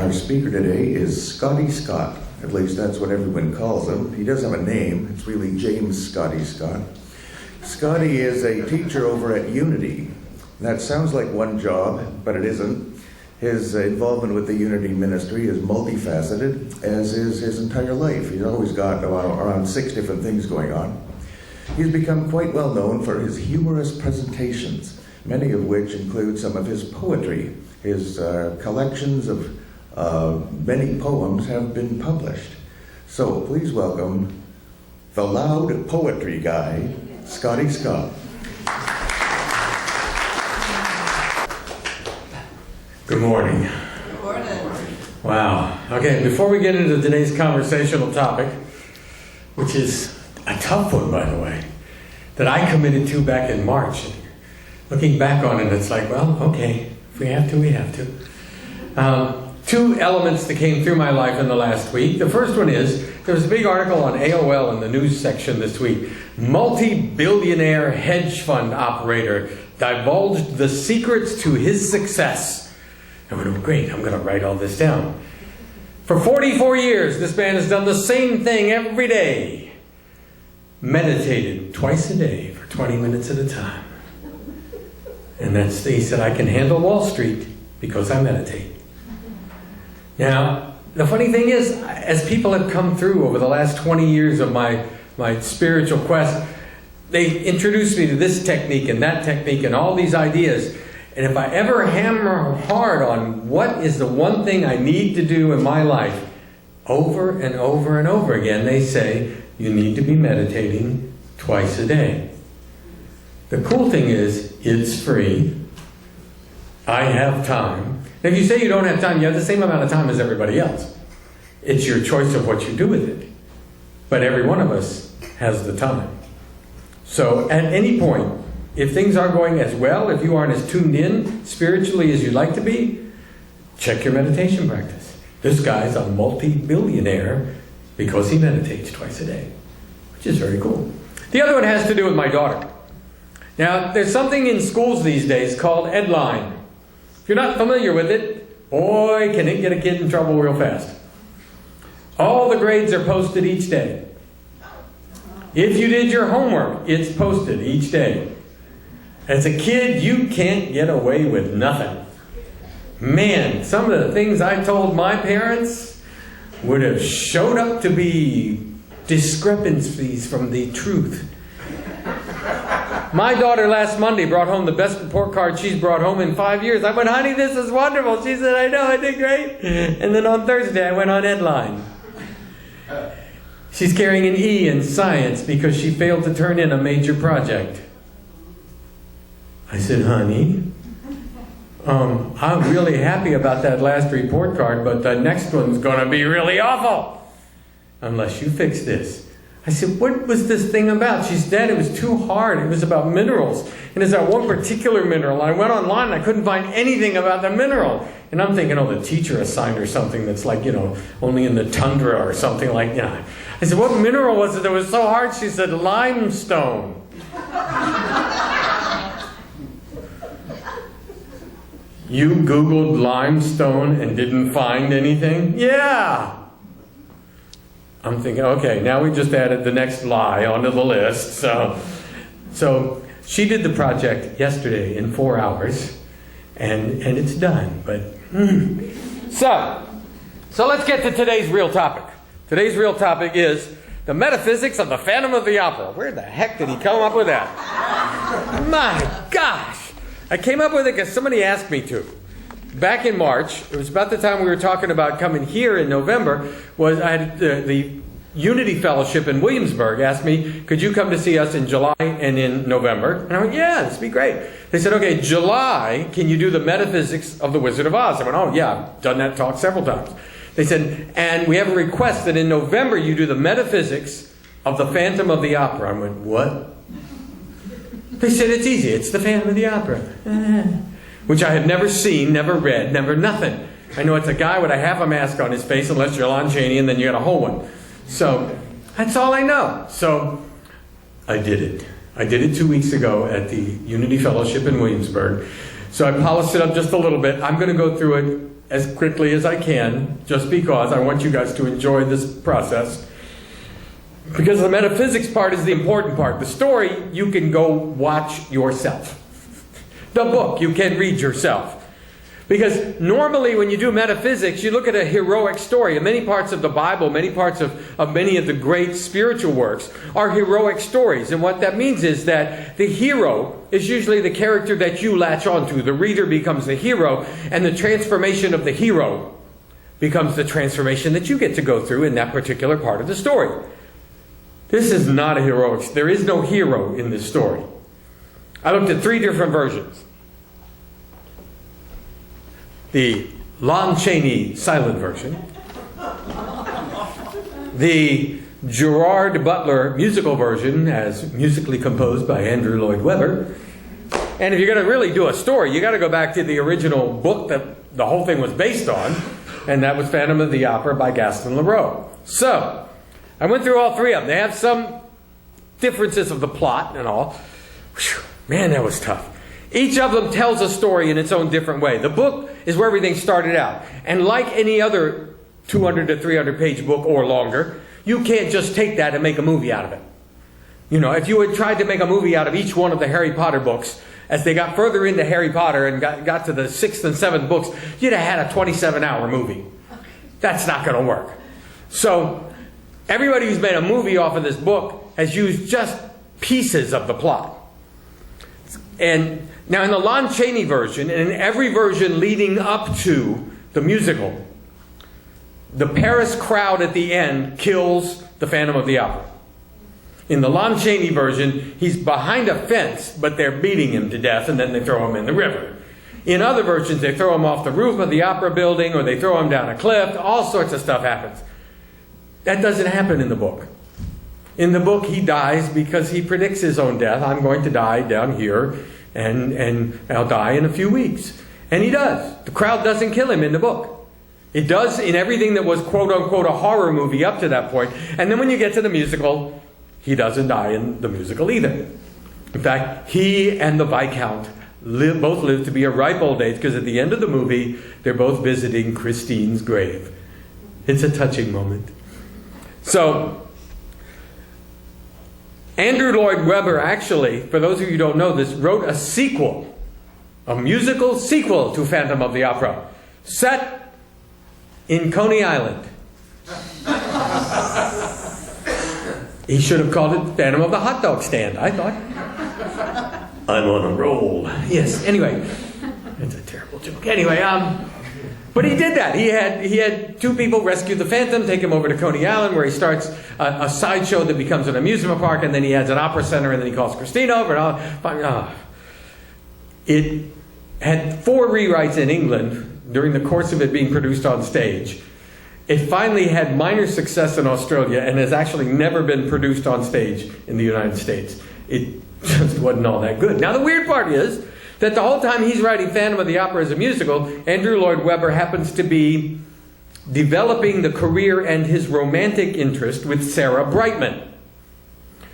Our speaker today is Scotty Scott. At least that's what everyone calls him. He does have a name. It's really James Scotty Scott. Scotty is a teacher over at Unity. That sounds like one job, but it isn't. His involvement with the Unity ministry is multifaceted, as is his entire life. He's always got around 6 different things going on. He's become quite well known for his humorous presentations, many of which include some of his poetry. His collections of many poems have been published. So please welcome the loud poetry guy, Scotty Scott. Good morning. Good morning. Wow. Okay, before we get into today's conversational topic, which is a tough one, by the way, that I committed to back in March. Looking back on it, it's like, well, okay, if we have to, we have to. 2 elements that came through my life in the last week. The first one is, there was a big article on AOL in the news section this week. Multi-billionaire hedge fund operator divulged the secrets to his success. I went, oh great, I'm going to write all this down. For 44 years, this man has done the same thing every day. Meditated twice a day for 20 minutes at a time. And he said, I can handle Wall Street because I meditate. Now, the funny thing is, as people have come through over the last 20 years of my spiritual quest, they introduced me to this technique and that technique and all these ideas. And if I ever hammer hard on what is the one thing I need to do in my life, over and over and over again, they say, you need to be meditating twice a day. The cool thing is, it's free. I have time. And if you say you don't have time, you have the same amount of time as everybody else. It's your choice of what you do with it. But every one of us has the time. So at any point, if things aren't going as well, if you aren't as tuned in spiritually as you'd like to be, check your meditation practice. This guy's a multi-billionaire because he meditates twice a day, which is very cool. The other one has to do with my daughter. Now, there's something in schools these days called Edline. If you're not familiar with it, boy, can it get a kid in trouble real fast. All the grades are posted each day. If you did your homework, it's posted each day. As a kid, you can't get away with nothing. Man, some of the things I told my parents would have showed up to be discrepancies from the truth. My daughter last Monday brought home the best report card she's brought home in 5 years. I went, honey, this is wonderful. She said, I know, I did great. And then on Thursday, I went on Edline. She's carrying an E in science because she failed to turn in a major project. I said, honey, I'm really happy about that last report card, but the next one's going to be really awful unless you fix this. I said, what was this thing about? She said, Dad, it was too hard. It was about minerals. And it's that one particular mineral. I went online and I couldn't find anything about the mineral. And I'm thinking, oh, the teacher assigned her something that's like, only in the tundra or something like that. I said, what mineral was it that was so hard? She said, limestone. You Googled limestone and didn't find anything? Yeah. I'm thinking, okay, now we just added the next lie onto the list. So she did the project yesterday in 4 hours, and it's done. But So let's get to today's real topic. Today's real topic is the metaphysics of the Phantom of the Opera. Where the heck did he come up with that? My gosh! I came up with it because somebody asked me to. Back in March, it was about the time we were talking about coming here in November, I had the Unity Fellowship in Williamsburg asked me, could you come to see us in July and in November? And I went, yeah, this would be great. They said, okay, July, can you do the metaphysics of the Wizard of Oz? I went, oh yeah, I've done that talk several times. They said, and we have a request that in November you do the metaphysics of the Phantom of the Opera. I went, what? They said, it's easy, it's the Phantom of the Opera. Which I had never seen, never read, never nothing. I know it's a guy with a half a mask on his face, unless you're Lon Chaney, and then you got a whole one. So that's all I know. So I did it. I did it 2 weeks ago at the Unity Fellowship in Williamsburg. So I polished it up just a little bit. I'm going to go through it as quickly as I can, just because I want you guys to enjoy this process. Because the metaphysics part is the important part. The story, you can go watch yourself. The book, you can read yourself. Because normally when you do metaphysics, you look at a heroic story. And many parts of the Bible, many parts of many of the great spiritual works are heroic stories. And what that means is that the hero is usually the character that you latch onto. The reader becomes the hero, and the transformation of the hero becomes the transformation that you get to go through in that particular part of the story. This is not a heroic. There is no hero in this story. I looked at 3 different versions. The Lon Chaney silent version, the Gerard Butler musical version, as musically composed by Andrew Lloyd Webber. And if you're going to really do a story, you got to go back to the original book that the whole thing was based on, and that was Phantom of the Opera by Gaston Leroux. So, I went through all 3 of them. They have some differences of the plot and all. Whew, man, that was tough. Each of them tells a story in its own different way. The book is where everything started out. And like any other 200 to 300 page book or longer, you can't just take that and make a movie out of it. You know, if you had tried to make a movie out of each one of the Harry Potter books, as they got further into Harry Potter and got to the 6th and 7th books, you'd have had a 27-hour movie. That's not going to work. So, everybody who's made a movie off of this book has used just pieces of the plot. And now in the Lon Chaney version, and in every version leading up to the musical, the Paris crowd at the end kills the Phantom of the Opera. In the Lon Chaney version, he's behind a fence, but they're beating him to death, and then they throw him in the river. In other versions, they throw him off the roof of the opera building, or they throw him down a cliff. All sorts of stuff happens. That doesn't happen in the book. In the book, he dies because he predicts his own death. I'm going to die down here, and I'll die in a few weeks. And he does. The crowd doesn't kill him in the book. It does in everything that was quote-unquote a horror movie up to that point. And then when you get to the musical, he doesn't die in the musical either. In fact, he and the Viscount both live to be a ripe old age, because at the end of the movie, they're both visiting Christine's grave. It's a touching moment. So, Andrew Lloyd Webber actually, for those of you who don't know this, wrote a sequel, a musical sequel to Phantom of the Opera, set in Coney Island. He should have called it Phantom of the Hot Dog Stand, I thought. I'm on a roll. Yes, anyway. It's a terrible joke. Anyway, but he did that. He had 2 people rescue the Phantom, take him over to Coney Island, where he starts a sideshow that becomes an amusement park, and then he has an opera center, and then he calls Christine over. It had 4 rewrites in England during the course of it being produced on stage. It finally had minor success in Australia, and has actually never been produced on stage in the United States. It just wasn't all that good. Now, the weird part is that the whole time he's writing Phantom of the Opera as a musical, Andrew Lloyd Webber happens to be developing the career and his romantic interest with Sarah Brightman,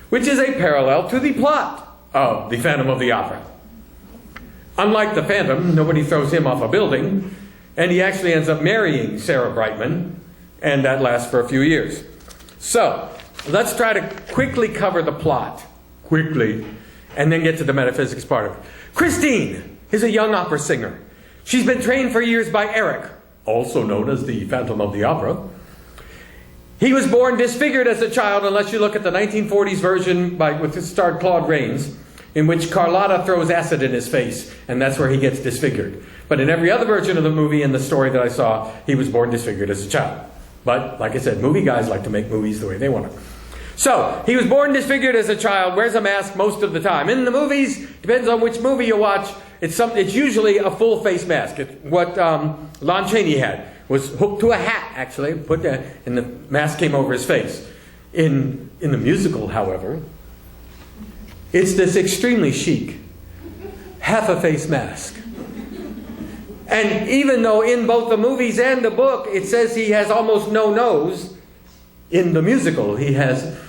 which is a parallel to the plot of the Phantom of the Opera. Unlike the Phantom, nobody throws him off a building, and he actually ends up marrying Sarah Brightman, and that lasts for a few years. So, let's try to quickly cover the plot, quickly, and then get to the metaphysics part of it. Christine is a young opera singer. She's been trained for years by Eric, also known as the Phantom of the Opera. He was born disfigured as a child, unless you look at the 1940s version with the starred Claude Rains, in which Carlotta throws acid in his face, and that's where he gets disfigured. But in every other version of the movie and the story that I saw, he was born disfigured as a child. But, like I said, movie guys like to make movies the way they want to. So, he was born disfigured as a child, wears a mask most of the time. In the movies, depends on which movie you watch, it's usually a full face mask. What Lon Chaney had was hooked to a hat, actually, and the mask came over his face. In the musical, however, it's this extremely chic, half a face mask. And even though in both the movies and the book, it says he has almost no nose, in the musical, he has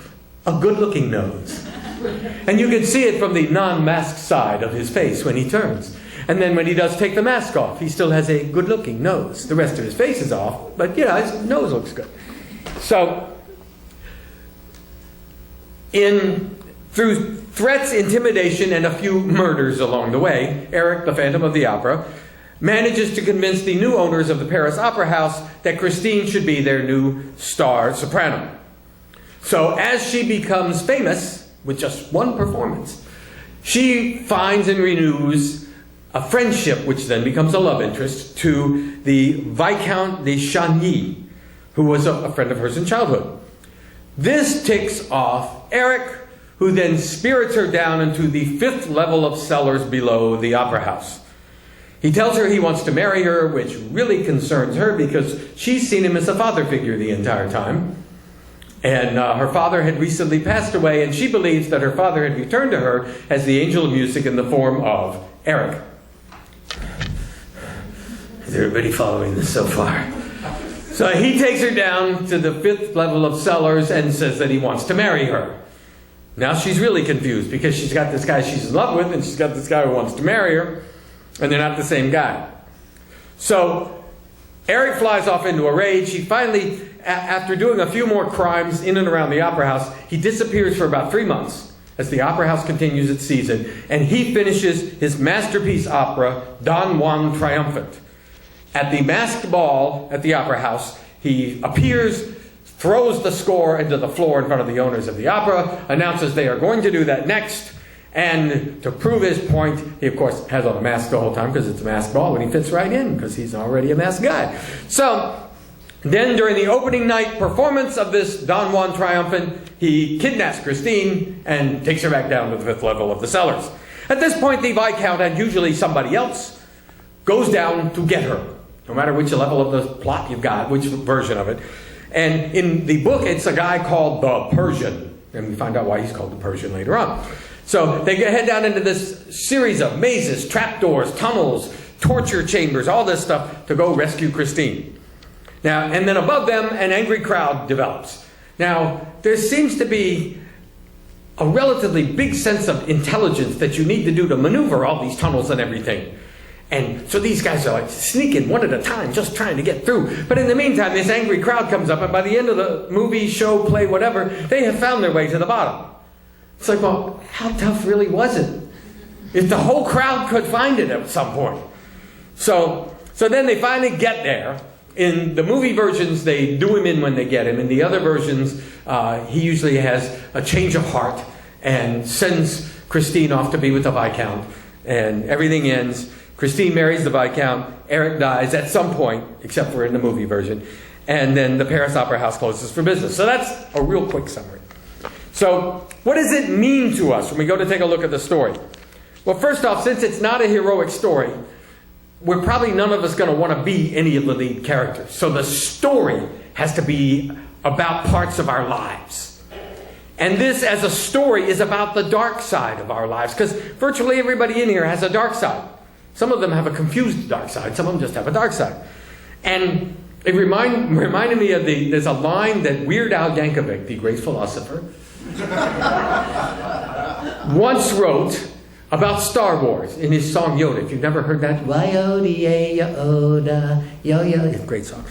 a good-looking nose. And you can see it from the non-masked side of his face when he turns. And then when he does take the mask off, he still has a good-looking nose. The rest of his face is off, but his nose looks good. So, through threats, intimidation, and a few murders along the way, Eric, the Phantom of the Opera, manages to convince the new owners of the Paris Opera House that Christine should be their new star soprano. So as she becomes famous, with just one performance, she finds and renews a friendship, which then becomes a love interest, to the Viscount de Chagny, who was a friend of hers in childhood. This ticks off Eric, who then spirits her down into the 5th level of cellars below the opera house. He tells her he wants to marry her, which really concerns her because she's seen him as a father figure the entire time. And her father had recently passed away, and she believes that her father had returned to her as the angel of music in the form of Eric. Is everybody following this so far? So he takes her down to the 5th level of cellars and says that he wants to marry her. Now she's really confused because she's got this guy she's in love with and she's got this guy who wants to marry her, and they're not the same guy. So Eric flies off into a rage. He finally, after doing a few more crimes in and around the opera house, he disappears for about 3 months as the opera house continues its season, and he finishes his masterpiece opera, Don Juan Triumphant. At the masked ball at the opera house, he appears, throws the score into the floor in front of the owners of the opera, announces they are going to do that next, and to prove his point, he of course has on a mask the whole time because it's a masked ball, and he fits right in because he's already a masked guy. So then during the opening night performance of this Don Juan Triumphant, he kidnaps Christine and takes her back down to the 5th level of the cellars. At this point, the Viscount, and usually somebody else, goes down to get her, no matter which level of the plot you've got, which version of it. And in the book, it's a guy called the Persian. And we find out why he's called the Persian later on. So they head down into this series of mazes, trapdoors, tunnels, torture chambers, all this stuff to go rescue Christine. Now, and then above them, an angry crowd develops. Now, there seems to be a relatively big sense of intelligence that you need to do to maneuver all these tunnels and everything. And so these guys are like sneaking one at a time, just trying to get through. But in the meantime, this angry crowd comes up, and by the end of the movie, show, play, whatever, they have found their way to the bottom. It's like, well, how tough really was it? If the whole crowd could find it at some point. So then they finally get there. In the movie versions, they do him in when they get him. In the other versions, he usually has a change of heart and sends Christine off to be with the Viscount. And everything ends. Christine marries the Viscount. Eric dies at some point, except for in the movie version. And then the Paris Opera House closes for business. So that's a real quick summary. So what does it mean to us when we go to take a look at the story? Well, first off, since it's not a heroic story, we're probably none of us going to want to be any of the lead characters. So the story has to be about parts of our lives. And this, as a story, is about the dark side of our lives. Because virtually everybody in here has a dark side. Some of them have a confused dark side. Some of them just have a dark side. And it reminded me of there's a line that Weird Al Yankovic, the great philosopher, once wrote about Star Wars in his song Yoda. If you've never heard that, Yoda, yo-yo, great song.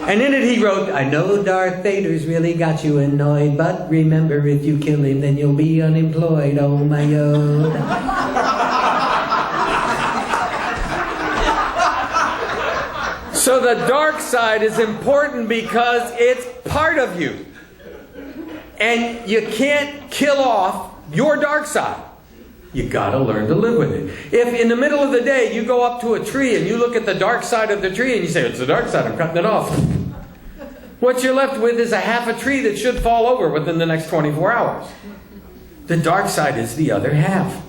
And in it he wrote, I know Darth Vader's really got you annoyed, but remember if you kill him then you'll be unemployed, oh my Yoda. So the dark side is important because it's part of you. And you can't kill off your dark side. You gotta learn to live with it. If in the middle of the day you go up to a tree and you look at the dark side of the tree and you say, it's the dark side, I'm cutting it off. What you're left with is a half a tree that should fall over within the next 24 hours. The dark side is the other half.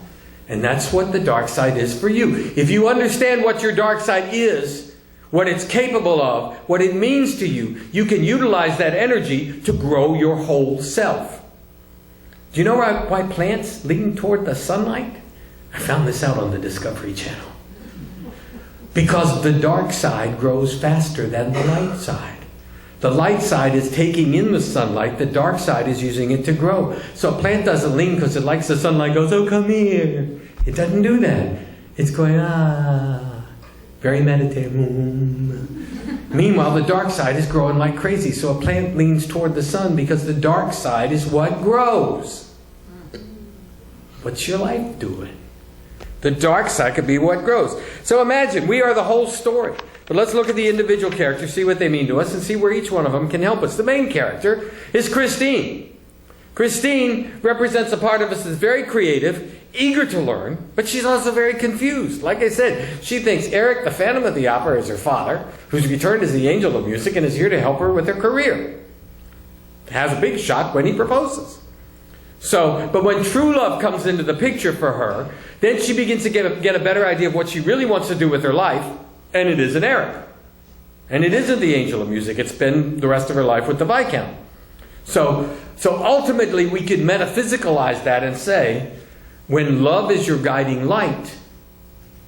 And that's what the dark side is for you. If you understand what your dark side is, what it's capable of, what it means to you, you can utilize that energy to grow your whole self. Do you know why plants lean toward the sunlight? I found this out on the Discovery Channel. Because the dark side grows faster than the light side. The light side is taking in the sunlight, the dark side is using it to grow. So a plant doesn't lean because it likes the sunlight, goes, oh, come here. It doesn't do that. It's going, very meditative. Meanwhile, the dark side is growing like crazy. So a plant leans toward the sun because the dark side is what grows. What's your life doing? The dark side could be what grows. So imagine, we are the whole story. But let's look at the individual characters, see what they mean to us, and see where each one of them can help us. The main character is Christine. Christine represents a part of us that's very creative, eager to learn, but she's also very confused. Like I said, she thinks Eric, the Phantom of the Opera, is her father, who's returned as the angel of music and is here to help her with her career. Has a big shock when he proposes. But when true love comes into the picture for her, then she begins to get a better idea of what she really wants to do with her life, and it isn't Eric. And it isn't the angel of music. It's been the rest of her life with the Viscount. So ultimately we could metaphysicalize that and say, when love is your guiding light,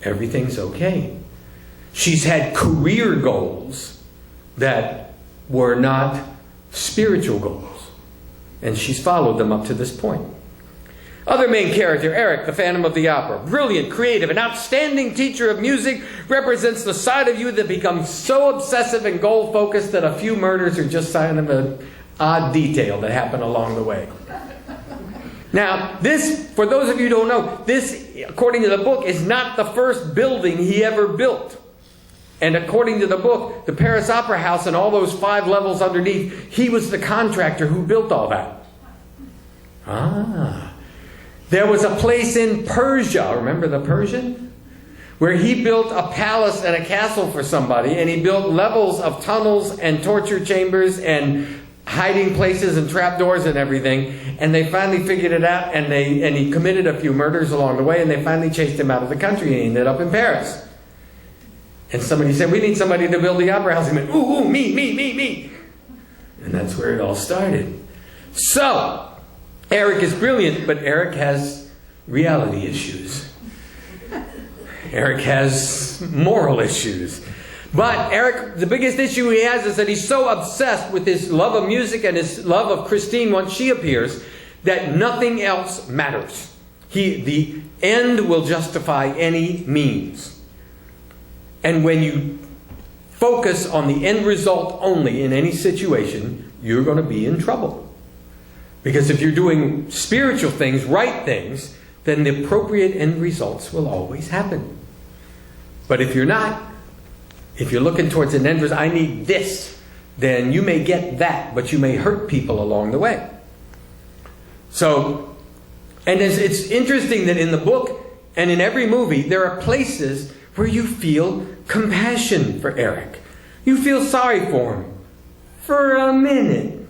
everything's okay. She's had career goals that were not spiritual goals. And she's followed them up to this point. Other main character, Eric, the Phantom of the Opera. Brilliant, creative, an outstanding teacher of music, represents the side of you that becomes so obsessive and goal-focused that a few murders are just kind of an odd detail that happen along the way. Now, this, for those of you who don't know, this, according to the book, is not the first building he ever built. And according to the book, the Paris Opera House and all those 5 levels underneath, he was the contractor who built all that. There was a place in Persia, remember the Persian? Where he built a palace and a castle for somebody, and he built levels of tunnels and torture chambers and hiding places and trapdoors and everything. And they finally figured it out, and he committed a few murders along the way, and they finally chased him out of the country, and he ended up in Paris. And somebody said, we need somebody to build the opera house. He went, ooh, me. And that's where it all started. So, Eric is brilliant, but Eric has reality issues. Eric has moral issues. But Eric, the biggest issue he has is that he's so obsessed with his love of music and his love of Christine once she appears, that nothing else matters. The end will justify any means. And when you focus on the end result only in any situation, you're going to be in trouble. Because if you're doing spiritual things, right things, then the appropriate end results will always happen. But if you're not, if you're looking towards an end result, I need this, then you may get that, but you may hurt people along the way. So, and it's interesting that in the book and in every movie, there are places where you feel compassion for Eric. You feel sorry for him for a minute.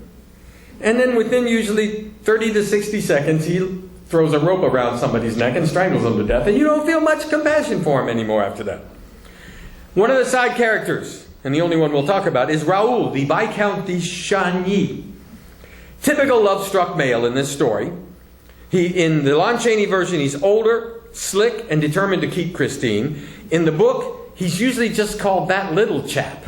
And then within usually 30 to 60 seconds, he throws a rope around somebody's neck and strangles them to death. And you don't feel much compassion for him anymore after that. One of the side characters, and the only one we'll talk about, is Raoul, the Viscount de Chagny. Typical love-struck male in this story. In the Lon Chaney version, he's older, slick, and determined to keep Christine. In the book, he's usually just called that little chap.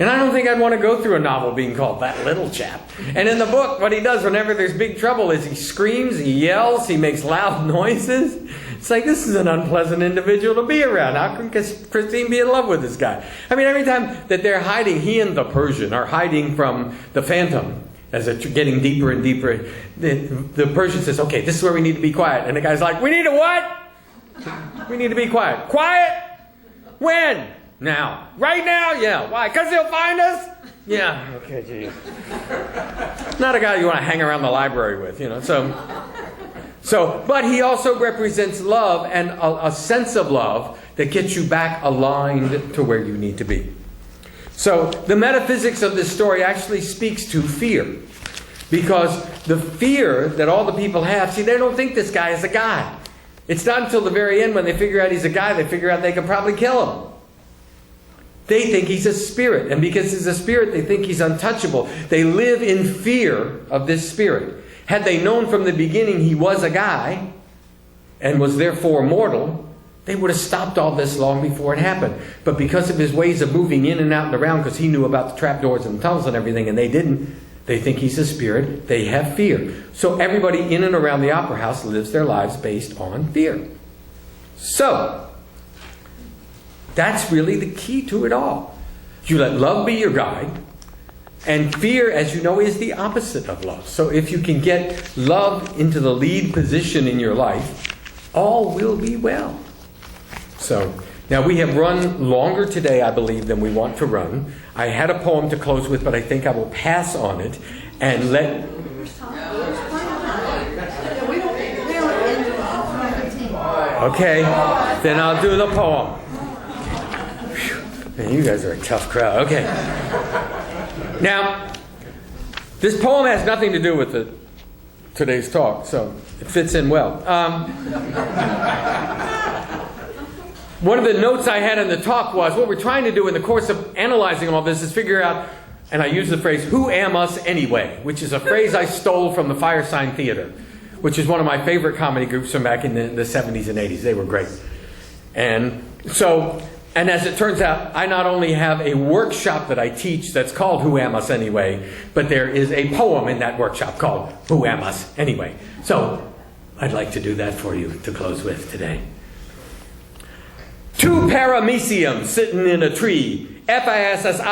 And I don't think I'd want to go through a novel being called that little chap. And in the book, what he does whenever there's big trouble is he screams, he yells, he makes loud noises. It's like, this is an unpleasant individual to be around. How can Christine be in love with this guy? I mean, every time that they're hiding, he and the Persian are hiding from the Phantom. As it's getting deeper and deeper, the Persian says, okay, this is where we need to be quiet. And the guy's like, we need to what? We need to be quiet. Quiet? When? Now. Right now? Yeah. Why? Because he'll find us? Yeah. Okay, geez. Not a guy you want to hang around the library with, you know. So, but he also represents love and a sense of love that gets you back aligned to where you need to be. So, the metaphysics of this story actually speaks to fear. Because the fear that all the people have, see, they don't think this guy is a guy. It's not until the very end when they figure out he's a guy, they figure out they can probably kill him. They think he's a spirit. And because he's a spirit, they think he's untouchable. They live in fear of this spirit. Had they known from the beginning he was a guy and was therefore mortal, they would have stopped all this long before it happened. But because of his ways of moving in and out and around, because he knew about the trapdoors and tunnels and everything, and they didn't, They think he's a spirit. They have fear. So everybody in and around the opera house lives their lives based on fear. So, that's really the key to it all. You let love be your guide. And fear, as you know, is the opposite of love. So if you can get love into the lead position in your life, all will be well. So, now we have run longer today, I believe, than we want to run. I had a poem to close with, but I think I will pass on it and let... Okay, then I'll do the poem. Whew. Man, you guys are a tough crowd. Okay. Now, this poem has nothing to do with today's talk, so it fits in well. One of the notes I had in the talk was, what we're trying to do in the course of analyzing all this is figure out, and I use the phrase, who am us anyway? Which is a phrase I stole from the Firesign Theater, which is one of my favorite comedy groups from back in the 70s and 80s. They were great. And as it turns out, I not only have a workshop that I teach that's called Who Am Us Anyway, but there is a poem in that workshop called Who Am Us Anyway. So I'd like to do that for you to close with today. Two parameciums sitting in a tree, F-I-S-S-I-O-N-I-N-G.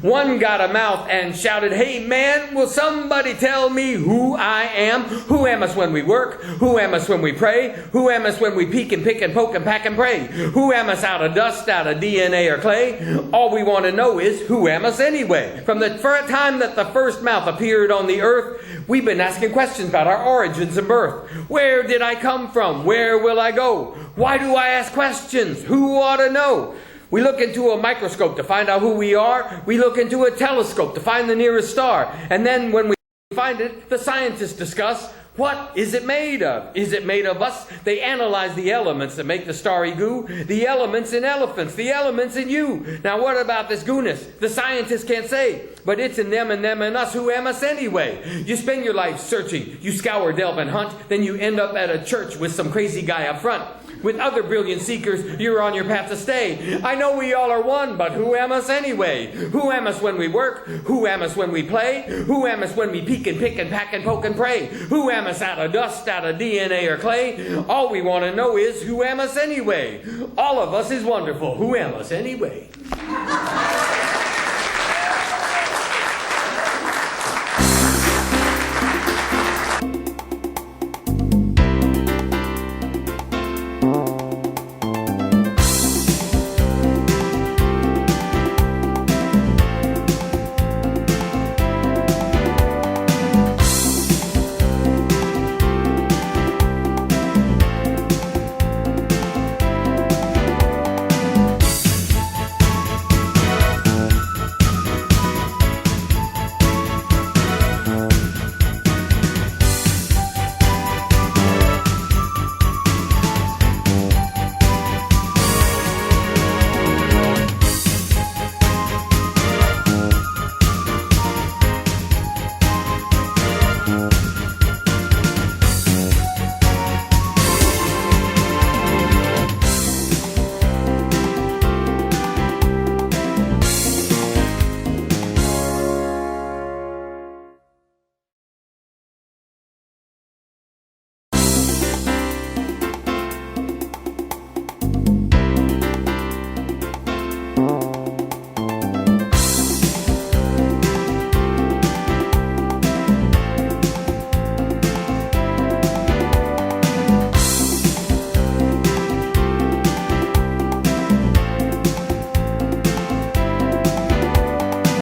One got a mouth and shouted, "Hey man, will somebody tell me who I am? Who am us when we work? Who am us when we pray? Who am us when we peek and pick and poke and pack and pray? Who am us out of dust, out of DNA or clay? All we want to know is, who am us anyway?" From the time that the first mouth appeared on the earth, we've been asking questions about our origins and birth. Where did I come from? Where will I go? Why do I ask questions? Who ought to know? We look into a microscope to find out who we are. We look into a telescope to find the nearest star. And then when we find it, the scientists discuss, what is it made of? Is it made of us? They analyze the elements that make the starry goo. The elements in elephants. The elements in you. Now what about this gooness? The scientists can't say. But it's in them and us. Who am us anyway? You spend your life searching. You scour, delve, and hunt. Then you end up at a church with some crazy guy up front. With other brilliant seekers, you're on your path to stay. I know we all are one, but who am us anyway? Who am us when we work? Who am us when we play? Who am us when we peek and pick and pack and poke and pray? Who am us out of dust, out of DNA or clay? All we want to know is, who am us anyway? All of us is wonderful. Who am us anyway?